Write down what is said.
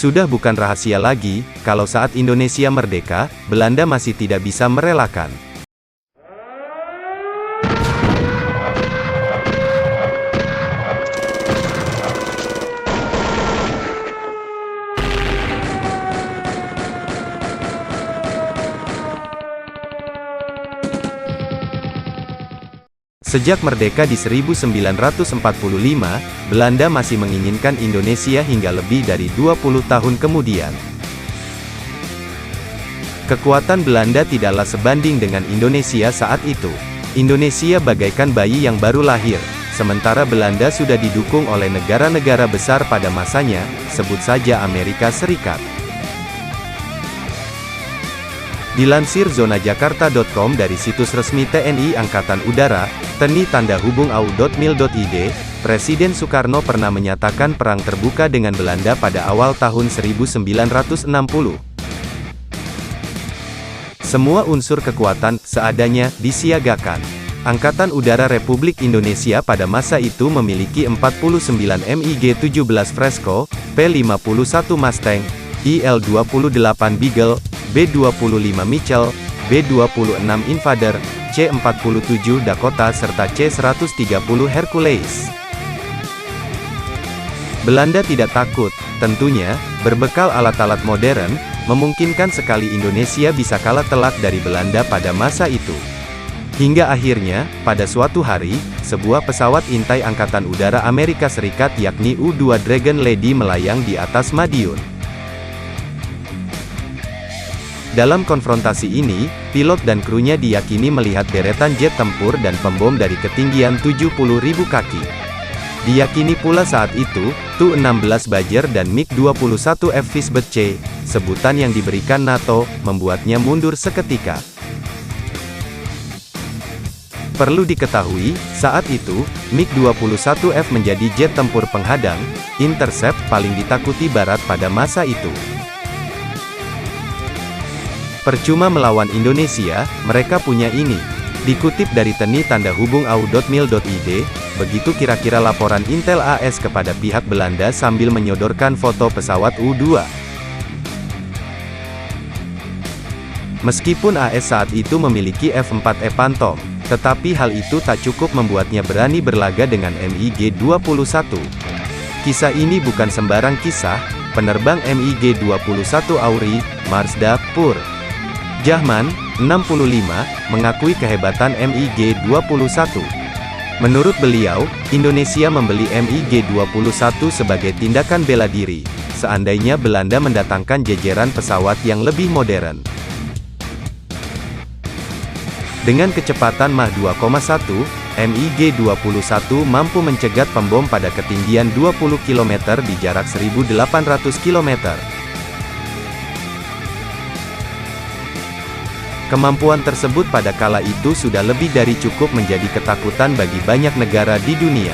Sudah bukan rahasia lagi, kalau saat Indonesia merdeka, Belanda masih tidak bisa merelakan. Sejak merdeka di 1945, Belanda masih menginginkan Indonesia hingga lebih dari 20 tahun kemudian. Kekuatan Belanda tidaklah sebanding dengan Indonesia saat itu. Indonesia bagaikan bayi yang baru lahir, sementara Belanda sudah didukung oleh negara-negara besar pada masanya, sebut saja Amerika Serikat. Dilansir zonajakarta.com dari situs resmi TNI Angkatan Udara, tni-au.mil.id, Presiden Soekarno pernah menyatakan perang terbuka dengan Belanda pada awal tahun 1960. Semua unsur kekuatan, seadanya, disiagakan. Angkatan Udara Republik Indonesia pada masa itu memiliki 49 MiG-17 Fresco, P-51 Mustang, IL-28 Beagle, B-25 Mitchell, B-26 Invader, C-47 Dakota serta C-130 Hercules. Belanda tidak takut, tentunya, berbekal alat-alat modern, memungkinkan sekali Indonesia bisa kalah telak dari Belanda pada masa itu. Hingga akhirnya, pada suatu hari, sebuah pesawat intai Angkatan Udara Amerika Serikat yakni U-2 Dragon Lady melayang di atas Madiun. Dalam konfrontasi ini, pilot dan krunya diyakini melihat deretan jet tempur dan pembom dari ketinggian 70.000 kaki. Diyakini pula saat itu, Tu-16 Badger dan MiG-21F Visbet C, sebutan yang diberikan NATO, membuatnya mundur seketika. Perlu diketahui, saat itu, MiG-21F menjadi jet tempur penghadang, intercept paling ditakuti Barat pada masa itu. Percuma melawan Indonesia, mereka punya ini. Dikutip dari tni-au.mil.id, begitu kira-kira laporan Intel AS kepada pihak Belanda sambil menyodorkan foto pesawat U-2. Meskipun AS saat itu memiliki F-4E Phantom, tetapi hal itu tak cukup membuatnya berani berlaga dengan MiG-21. Kisah ini bukan sembarang kisah, penerbang MiG-21 Auri, Marsda, Pur. Jahman, 65, mengakui kehebatan MiG-21. Menurut beliau, Indonesia membeli MiG-21 sebagai tindakan bela diri, seandainya Belanda mendatangkan jejeran pesawat yang lebih modern. Dengan kecepatan Mach 2,1, MiG-21 mampu mencegat pembom pada ketinggian 20 km di jarak 1.800 km. Kemampuan tersebut pada kala itu sudah lebih dari cukup menjadi ketakutan bagi banyak negara di dunia.